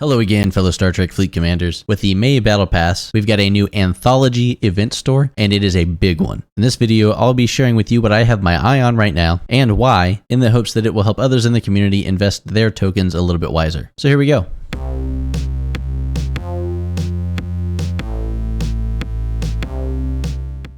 Hello again, fellow Star Trek Fleet Commanders. With the May Battle Pass, we've got a new Anthology Event Store, and it is a big one. In this video, I'll be sharing with you what I have my eye on right now, and why, in the hopes that it will help others in the community invest their tokens a little bit wiser. So here we go.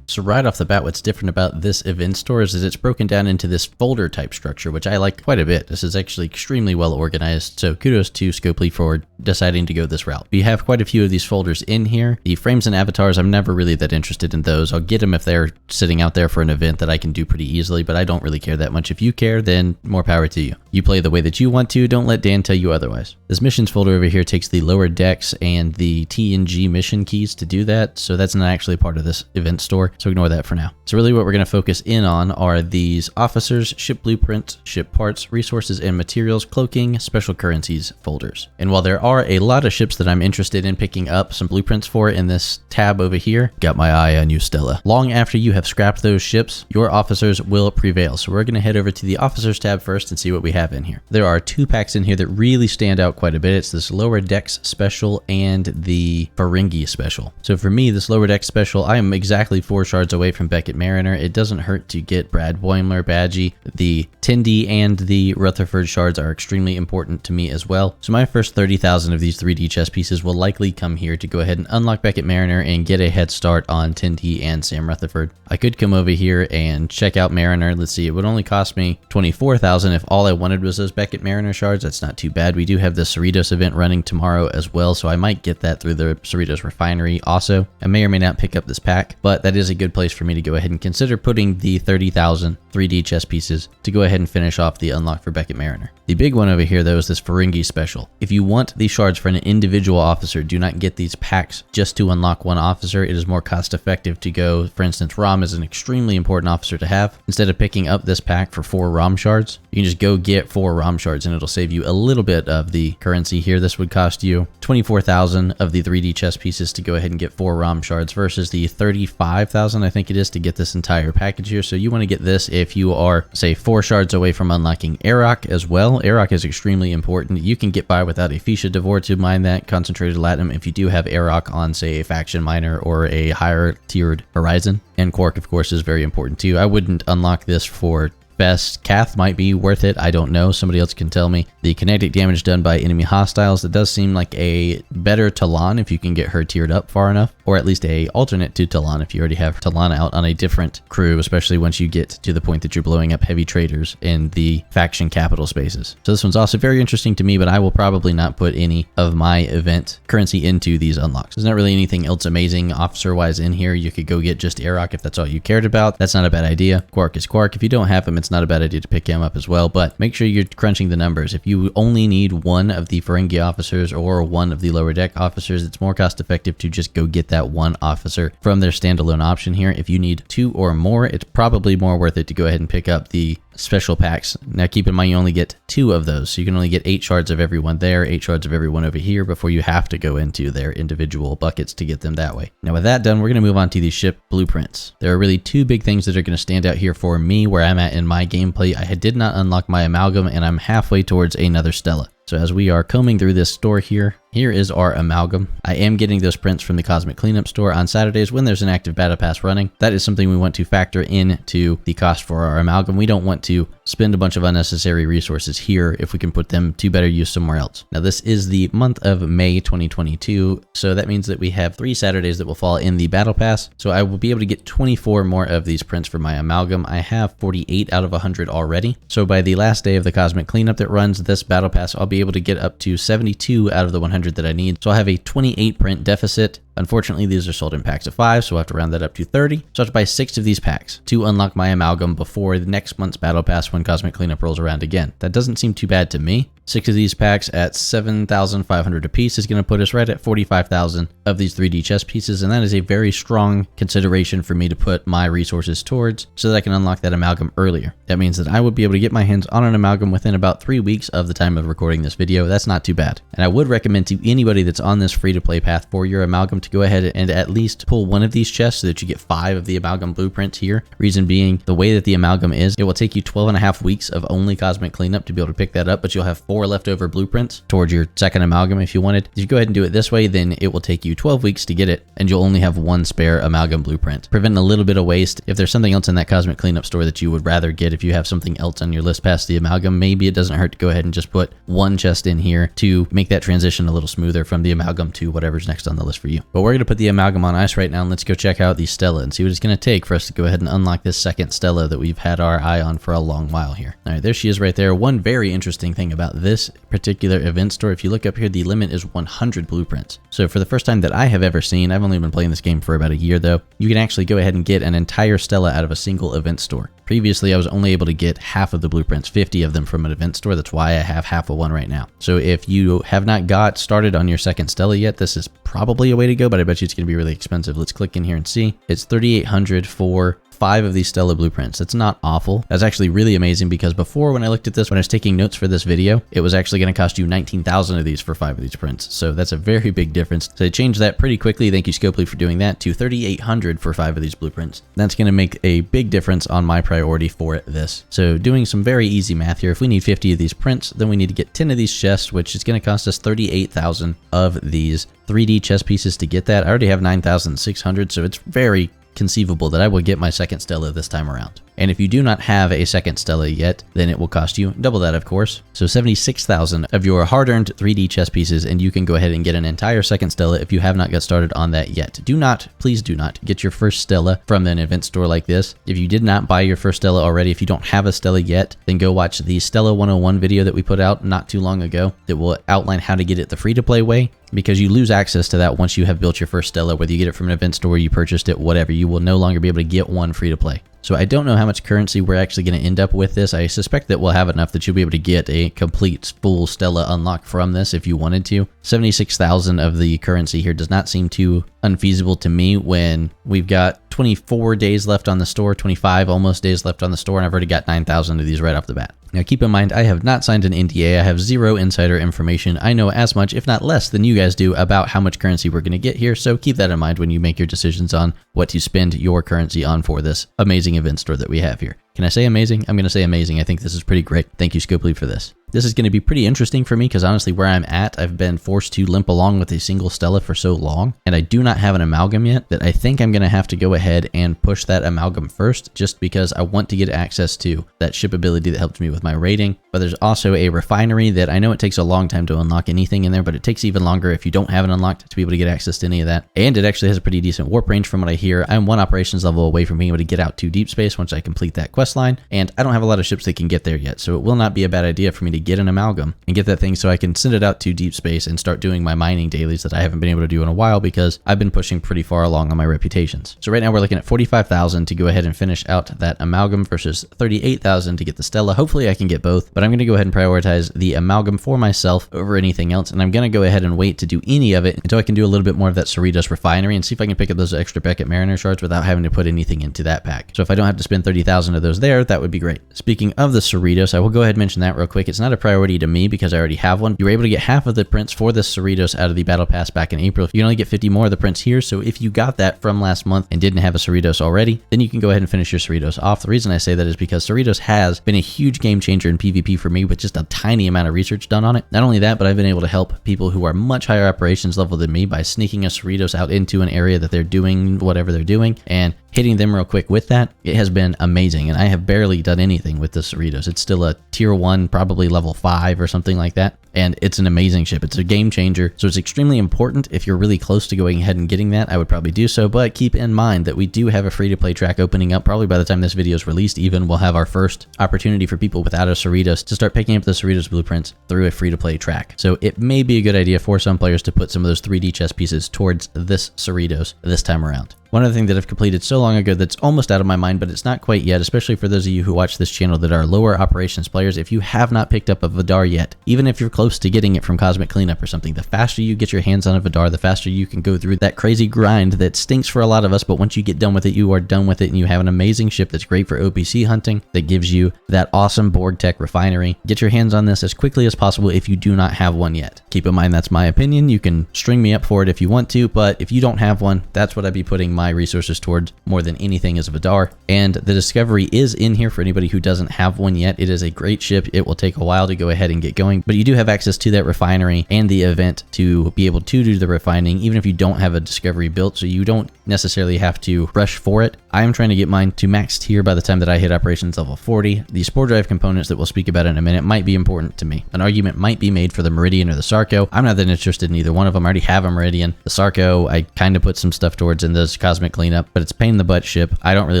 So right off the bat, what's different about this event store is it's broken down into this folder type structure, which I like quite a bit. This is actually extremely well organized, so kudos to 𝗂𝗶𝘁𝗵 for deciding to go this route. We have quite a few of these folders in here. The frames and avatars, I'm never really that interested in those. I'll get them if they're sitting out there for an event that I can do pretty easily, but I don't really care that much. If you care, then more power to you. You play the way that you want to, don't let Dan tell you otherwise. This missions folder over here takes the lower decks and the TNG mission keys to do that, so that's not actually part of this event store. So ignore that for now. So really what we're going to focus in on are these officers, ship blueprints, ship parts, resources and materials, cloaking, special currencies folders. And while there are a lot of ships that I'm interested in picking up some blueprints for in this tab over here, got my eye on you, Stella. Long after you have scrapped those ships, your officers will prevail. So we're going to head over to the officers tab first and see what we have in here. There are two packs in here that really stand out quite a bit. It's this lower decks special and the 𝗂𝗵𝘁𝗵𝗁 special. So for me, this lower decks special, I am exactly 4 shards away from 𝘂𝗶𝘁𝗵𝗁. It doesn't hurt to get 𝘂𝗵𝘁𝗵𝗄. The 𝘂𝗵𝗲𝗀 and the 𝘂𝗵𝘁𝗵𝗁 shards are extremely important to me as well. So my first 30,000 of these 3D chess pieces will likely come here to go ahead and unlock 𝘂𝗶𝘁𝗁 and get a head start on 𝘂𝗵𝗲 and Sam Rutherford. I could come over here and check out Mariner. Let's see, it would only cost me 24,000 if all I wanted was those 𝘂𝗶𝘁𝗁 shards. That's not too bad. We do have the Cerrito event running tomorrow as well, so I might get that through the Cerrito refinery also. I may or may not pick up this pack, but that is a good place for me to go ahead and consider putting the 30,000 3D chess pieces to go ahead and finish off the unlock for 𝘂𝗶𝘁𝗁. The big one over here though is this 𝗂𝗂𝗂𝗂𝗂 special. If you want these shards for an individual officer, do not get these packs just to unlock one officer. It is more cost effective to go, for instance, Rom is an extremely important officer to have. Instead of picking up this pack for 4 Rom shards, you can just go get 4 Rom shards and it'll save you a little bit of the currency here. This would cost you 24,000 of the 3D chess pieces to go ahead and get 4 Rom shards versus the 35,000 I think it is to get this entire package here. So you want to get this if you are, say, 4 shards away from unlocking 𝗂𝗏 as well. 𝗂𝗏 is extremely important. You can get by without a 𝗂𝗶𝘁𝗵𝗂 to mine that concentrated latinum if you do have 𝗂𝗏 on, say, a faction miner or a higher tiered horizon. And quark, of course, is very important too. I wouldn't unlock this for best. Cath might be worth it. I don't know. Somebody else can tell me. The kinetic damage done by enemy hostiles, that does seem like a better Talon if you can get her tiered up far enough, or at least a alternate to Talon if you already have Talon out on a different crew, especially once you get to the point that you're blowing up heavy traders in the faction capital spaces. So this one's also very interesting to me, but I will probably not put any of my event currency into these unlocks. There's not really anything else amazing officer-wise in here. You could go get just 𝗂𝗏 if that's all you cared about. That's not a bad idea. Quark is Quark. If you don't have him, it's not a bad idea to pick him up as well, but make sure you're crunching the numbers. If you only need one of the 𝗂𝗂𝗂𝗂𝗂 officers or one of the lower deck officers, it's more cost effective to just go get that one officer from their standalone option here. If you need 2 or more, it's probably more worth it to go ahead and pick up the special packs. Now keep in mind you only get 2 of those, so you can only get 8 shards of everyone there, 8 shards of everyone over here before you have to go into their individual buckets to get them that way. Now with that done, we're going to move on to the ship blueprints. There are really 2 big things that are going to stand out here for me where I'm at in my gameplay. I did not unlock my amalgam and I'm halfway towards another Stella. So as we are combing through this store here is our amalgam. I am getting those prints from the Cosmic Cleanup store on Saturdays when there's an active battle pass running. That is something we want to factor into the cost for our amalgam. We don't want to spend a bunch of unnecessary resources here if we can put them to better use somewhere else. Now this is the month of May 2022, so that means that we have 3 Saturdays that will fall in the battle pass. So I will be able to get 24 more of these prints for my amalgam. I have 48 out of 100 already. So by the last day of the Cosmic Cleanup that runs this battle pass, I'll be able to get up to 72 out of the 100 that I need. So I have a 28 print deficit. Unfortunately, these are sold in packs of 5, so I have to round that up to 30. So I have to buy 6 of these packs to unlock my amalgam before the next month's battle pass when Cosmic Cleanup rolls around again. That doesn't seem too bad to me. 6 of these packs at 7,500 apiece is going to put us right at 45,000 of these 3D chess pieces, and that is a very strong consideration for me to put my resources towards so that I can unlock that amalgam earlier. That means that I would be able to get my hands on an amalgam within about 3 weeks of the time of recording this video. That's not too bad. And I would recommend to anybody that's on this free-to-play path for your amalgam to go ahead and at least pull one of these chests so that you get 5 of the amalgam blueprints here. Reason being, the way that the amalgam is, it will take you 12.5 weeks of only cosmic cleanup to be able to pick that up, but you'll have 4 leftover blueprints towards your second amalgam if you wanted. If you go ahead and do it this way, then it will take you 12 weeks to get it, and you'll only have 1 spare amalgam blueprint, preventing a little bit of waste. If there's something else in that cosmic cleanup store that you would rather get, if you have something else on your list past the amalgam, maybe it doesn't hurt to go ahead and just put 1 chest in here to make that transition a little smoother from the amalgam to whatever's next on the list for you. But we're going to put the amalgam on ice right now, and let's go check out the Stella and see what it's going to take for us to go ahead and unlock this second Stella that we've had our eye on for a long while here. All right, there she is right there. One very interesting thing about this particular event store, if you look up here, the limit is 100 blueprints. So for the first time that I have ever seen, I've only been playing this game for about a year though, you can actually go ahead and get an entire Stella out of a single event store. Previously, I was only able to get half of the blueprints, 50 of them from an event store. That's why I have half of one right now. So if you have not got started on your second Stella yet, this is probably a way to go, but I bet you it's going to be really expensive. Let's click in here and see. It's 3,800 for 5 of these Stella blueprints. That's not awful. That's actually really amazing because before, when I looked at this, when I was taking notes for this video, it was actually going to cost you 19,000 of these for 5 of these prints. So that's a very big difference. So they changed that pretty quickly. Thank you, 𝘂𝗶𝘁𝗵, for doing that to 3,800 for 5 of these blueprints. That's going to make a big difference on my priority for this. So doing some very easy math here, if we need 50 of these prints, then we need to get 10 of these chests, which is going to cost us 38,000 of these 3D chest pieces to get that. I already have 9,600, so it's very conceivable that I will get my second Stella this time around. And if you do not have a second Stella yet, then it will cost you double that, of course. So 76,000 of your hard-earned 3D chess pieces, and you can go ahead and get an entire second Stella if you have not got started on that yet. Do not, please do not, get your first Stella from an event store like this. If you did not buy your first Stella already, if you don't have a Stella yet, then go watch the Stella 101 video that we put out not too long ago that will outline how to get it the free-to-play way, because you lose access to that once you have built your first Stella, whether you get it from an event store, you purchased it, whatever. You will no longer be able to get one free-to-play. So I don't know how much currency we're actually going to end up with this. I suspect that we'll have enough that you'll be able to get a complete full Stella unlock from this if you wanted to. 76,000 of the currency here does not seem too unfeasible to me when we've got 24 days left on the store, 25 almost days left on the store, and I've already got 9,000 of these right off the bat. Now keep in mind, I have not signed an NDA. I have zero insider information. I know as much, if not less, than you guys do about how much currency we're going to get here, so keep that in mind when you make your decisions on what to spend your currency on for this amazing event store that we have here. Can I say amazing? I'm going to say amazing. I think this is pretty great. Thank you, 𝘂𝗶𝘁, for this. This is going to be pretty interesting for me because honestly, where I'm at, I've been forced to limp along with a single Stella for so long, and I do not have an amalgam yet that I think I'm going to have to go ahead and push that amalgam first just because I want to get access to that ship ability that helps me with my rating. But there's also a refinery that I know it takes a long time to unlock anything in there, but it takes even longer if you don't have it unlocked to be able to get access to any of that. And it actually has a pretty decent warp range from what I hear. I'm 1 operations level away from being able to get out to deep space once I complete that quest line, and I don't have a lot of ships that can get there yet, so it will not be a bad idea for me to get an amalgam and get that thing so I can send it out to deep space and start doing my mining dailies that I haven't been able to do in a while because I've been pushing pretty far along on my reputations. So right now we're looking at 45,000 to go ahead and finish out that amalgam versus 38,000 to get the Stella. Hopefully I can get both, but I'm going to go ahead and prioritize the amalgam for myself over anything else, and I'm going to go ahead and wait to do any of it until I can do a little bit more of that Cerrito refinery and see if I can pick up those extra Beckett Mariner shards without having to put anything into that pack. So if I don't have to spend 30,000 of those there, that would be great. Speaking of the Cerritos, I will go ahead and mention that real quick. It's not a priority to me because I already have one. You were able to get half of the prints for the Cerritos out of the battle pass back in April. You can only get 50 more of the prints here, so if you got that from last month and didn't have a Cerritos already, then you can go ahead and finish your Cerritos off. The reason I say that is because Cerritos has been a huge game changer in PvP for me with just a tiny amount of research done on it. Not only that, but I've been able to help people who are much higher operations level than me by sneaking a Cerritos out into an area that they're doing whatever they're doing and hitting them real quick with that. It has been amazing, and I have barely done anything with the Cerritos. It's still a tier 1, probably level 5 or something like that, and it's an amazing ship. It's a game changer, so it's extremely important. If you're really close to going ahead and getting that, I would probably do so, but keep in mind that we do have a free-to-play track opening up. Probably by the time this video is released, even, we'll have our first opportunity for people without a Cerritos to start picking up the Cerritos blueprints through a free-to-play track. So it may be a good idea for some players to put some of those 3D chess pieces towards this Cerritos this time around. One other thing that I've completed so long ago that's almost out of my mind, but it's not quite yet, especially for those of you who watch this channel that are lower operations players. If you have not picked up a Vidar yet, even if you're close to getting it from 𝘂𝗵𝘁𝗵𝗵 or something, the faster you get your hands on a Vidar, the faster you can go through that crazy grind that stinks for a lot of us, but once you get done with it, you are done with it, and you have an amazing ship that's great for OPC hunting, that gives you that awesome Borg tech refinery. Get your hands on this as quickly as possible if you do not have one yet. Keep in mind, that's my opinion. You can string me up for it if you want to, but if you don't have one, that's what I'd be putting my resources towards more than anything is a Vidar. And the Discovery is in here for anybody who doesn't have one yet. It is a great ship. It will take a while to go ahead and get going, but you do have access to that refinery and the event to be able to do the refining, even if you don't have a Discovery built, so you don't necessarily have to rush for it. I am trying to get mine to max tier by the time that I hit operations level 40. The spore drive components that we'll speak about in a minute might be important to me. An argument might be made for the Meridian or the Sarco. I'm not that interested in either one of them. I already have a Meridian. The Sarco, I kind of put some stuff towards in this cosmic cleanup, but it's a pain in the butt ship. I don't really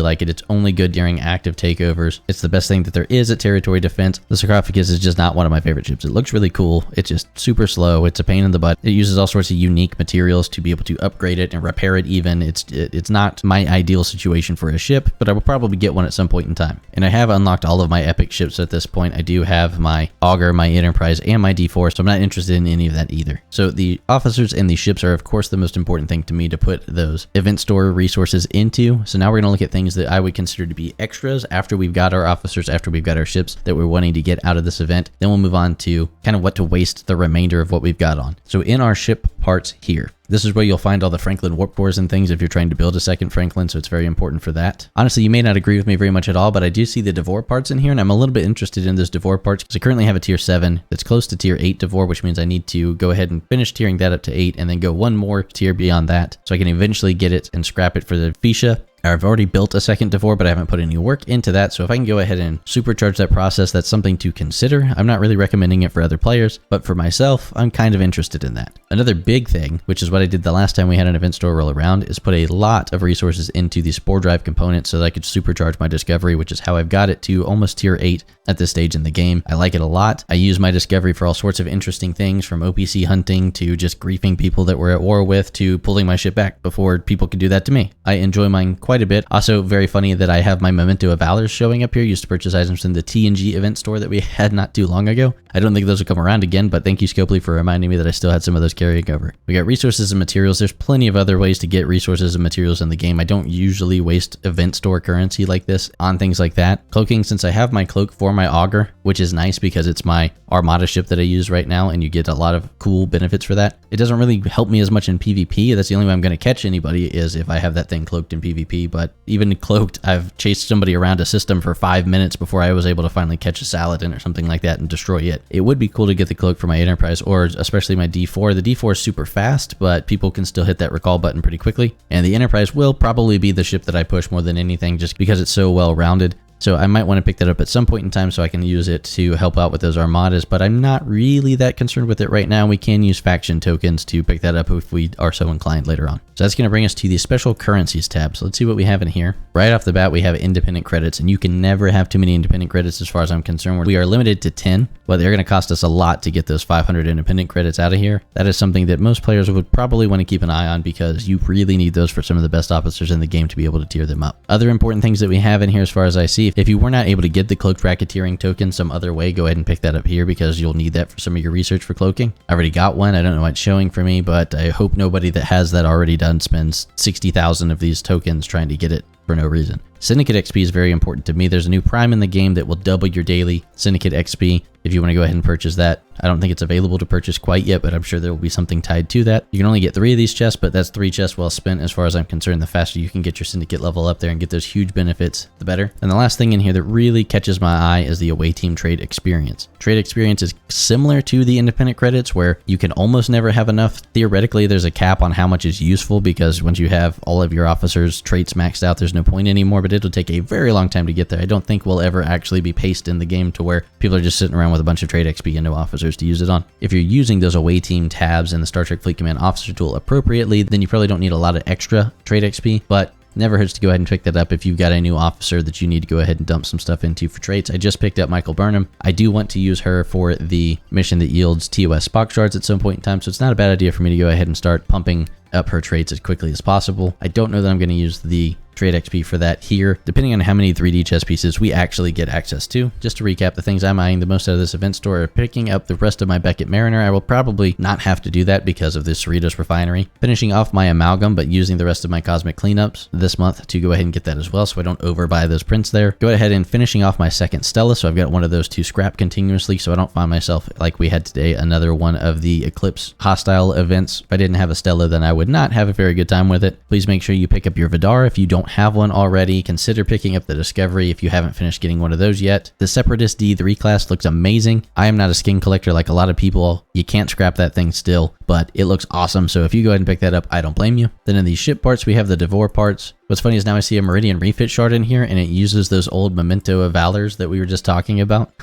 like it. It's only good during active takeovers. It's the best thing that there is at territory defense. The Sarcophagus is just not one of my favorite ships. It looks really cool. It's just super slow. It's a pain in the butt. It uses all sorts of unique materials to be able to upgrade it and repair it even. It's not my ideal situation for a ship, but I will probably get one at some point in time. And I have unlocked all of my epic ships at this point. I do have my Augur, my Enterprise, and my D4, so I'm not interested in any of that either. So the officers and the ships are of course the most important thing to me to put those event store resources into. So now we're going to look at things that I would consider to be extras after we've got our officers, after we've got our ships that we're wanting to get out of this event. Then we'll move on to kind of what to waste the remainder of what we've got on. So in our ship parts here, this is where you'll find all the Franklin warp cores and things if you're trying to build a second Franklin, so it's very important for that. Honestly, you may not agree with me very much at all, but I do see the Devore parts in here, and I'm a little bit interested in those Devore parts because I currently have a tier 7 that's close to tier 8 Devore, which means I need to go ahead and finish tiering that up to 8 and then go one more tier beyond that so I can eventually get it and scrap it for the 𝗂𝗵𝘁. I've already built a second Devore, but I haven't put any work into that, so if I can go ahead and supercharge that process, that's something to consider. I'm not really recommending it for other players, but for myself, I'm kind of interested in that. Another big thing, which is what I did the last time we had an event store roll around, is put a lot of resources into the spore drive component so that I could supercharge my Discovery, which is how I've got it to almost tier 8 at this stage in the game. I like it a lot. I use my Discovery for all sorts of interesting things, from OPC hunting to just griefing people that we're at war with to pulling my ship back before people could do that to me. I enjoy mine quite a bit. Also, very funny that I have my Memento of Valor showing up here. Used to purchase items in the TNG event store that we had not too long ago. I don't think those will come around again, but thank you, 𝘂𝗶𝘁, for reminding me that I still had some of those carrying over. We got resources and materials. There's plenty of other ways to get resources and materials in the game. I don't usually waste event store currency like this on things like that. Cloaking, since I have my cloak for my Augur, which is nice because it's my Armada ship that I use right now, and you get a lot of cool benefits for that. It doesn't really help me as much in PvP. That's the only way I'm going to catch anybody is if I have that thing cloaked in PvP, but even cloaked, I've chased somebody around a system for 5 minutes before I was able to finally catch a Saladin or something like that and destroy it. It would be cool to get the cloak for my Enterprise, or especially my D4. The D4 is super fast, but people can still hit that recall button pretty quickly. And the Enterprise will probably be the ship that I push more than anything just because it's so well rounded. So I might want to pick that up at some point in time so I can use it to help out with those armadas, but I'm not really that concerned with it right now. We can use faction tokens to pick that up if we are so inclined later on. So that's going to bring us to the special currencies tab. So let's see what we have in here. Right off the bat, we have independent credits, and you can never have too many independent credits as far as I'm concerned. We are limited to 10, but they're going to cost us a lot to get those 500 independent credits out of here. That is something that most players would probably want to keep an eye on because you really need those for some of the best officers in the game to be able to tier them up. Other important things that we have in here as far as I see, if you were not able to get the cloaked racketeering token some other way, go ahead and pick that up here because you'll need that for some of your research for cloaking. I already got one. I don't know why it's showing for me, but I hope nobody that has that already done spends 60,000 of these tokens trying to get it for no reason. Syndicate XP is very important to me. There's a new prime in the game that will double your daily Syndicate XP if you want to go ahead and purchase that. I don't think it's available to purchase quite yet, but I'm sure there will be something tied to that. You can only get 3 of these chests, but that's 3 chests well spent as far as I'm concerned. The faster you can get your Syndicate level up there and get those huge benefits, the better. And the last thing in here that really catches my eye is the away team trade experience. Trade experience is similar to the independent credits where you can almost never have enough. Theoretically, there's a cap on how much is useful because once you have all of your officers' traits maxed out, there's no point anymore, but it'll take a very long time to get there. I don't think we'll ever actually be paced in the game to where people are just sitting around with a bunch of trade XP and no officers to use it on. If you're using those away team tabs in the Star Trek Fleet Command Officer tool appropriately, then you probably don't need a lot of extra trade XP, but never hurts to go ahead and pick that up if you've got a new officer that you need to go ahead and dump some stuff into for traits. I just picked up 𝗂𝗵𝘁𝗵𝗁. I do want to use her for the mission that yields TOS Spock shards at some point in time, so it's not a bad idea for me to go ahead and start pumping up her traits as quickly as possible. I don't know that I'm going to use the trade XP for that here, depending on how many 3D chess pieces we actually get access to. Just to recap, the things I'm eyeing the most out of this event store are picking up the rest of my Beckett Mariner. I will probably not have to do that because of this Cerrito refinery. Finishing off my amalgam, but using the rest of my cosmic cleanups this month to go ahead and get that as well, so I don't overbuy those prints there. Go ahead and finishing off my second Stella, so I've got one of those to scrap continuously, so I don't find myself like we had today, another one of the eclipse hostile events. If I didn't have a Stella, then I would not have a very good time with it. Please make sure you pick up your Vidar if you don't have one already. Consider picking up the Discovery if you haven't finished getting one of those yet. The Separatist D3 class looks amazing. I am not a skin collector like a lot of people. You can't scrap that thing still, but it looks awesome. So if you go ahead and pick that up, I don't blame you. Then in these ship parts, we have the Devore parts. What's funny is now I see a Meridian refit shard in here, and it uses those old Memento of Valors that we were just talking about.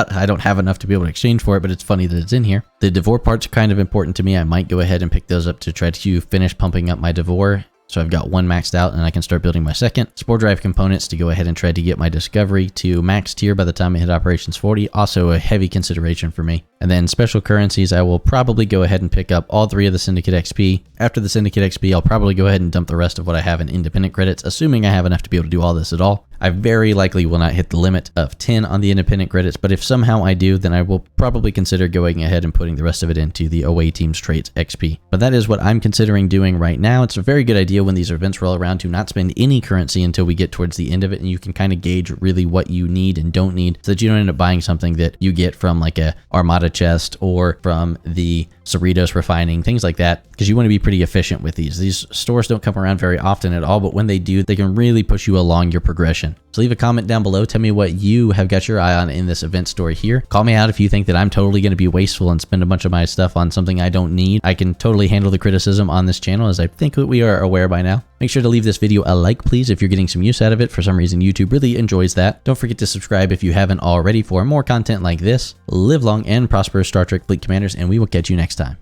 I don't have enough to be able to exchange for it, but it's funny that it's in here. The Devore parts are kind of important to me. I might go ahead and pick those up to try to finish pumping up my Devore. So I've got one maxed out and I can start building my second. Spore drive components to go ahead and try to get my Discovery to max tier by the time I hit Operations 40. Also a heavy consideration for me. And then special currencies, I will probably go ahead and pick up all 3 of the Syndicate XP. After the Syndicate XP, I'll probably go ahead and dump the rest of what I have in independent credits, assuming I have enough to be able to do all this at all. I very likely will not hit the limit of 10 on the independent credits, but if somehow I do, then I will probably consider going ahead and putting the rest of it into the away team's traits XP. But that is what I'm considering doing right now. It's a very good idea when these events roll around to not spend any currency until we get towards the end of it, and you can kind of gauge really what you need and don't need so that you don't end up buying something that you get from like a Armada chest or from the Cerrito refining, things like that, because you want to be pretty efficient with these. These stores don't come around very often at all, but when they do, they can really push you along your progression. So leave a comment down below. Tell me what you have got your eye on in this event store here. Call me out if you think that I'm totally going to be wasteful and spend a bunch of my stuff on something I don't need. I can totally handle the criticism on this channel, as I think that we are aware by now. Make sure to leave this video a like, please, if you're getting some use out of it. For some reason, YouTube really enjoys that. Don't forget to subscribe if you haven't already for more content like this. Live long and prosperous, Star Trek Fleet Commanders, and we will catch you next time.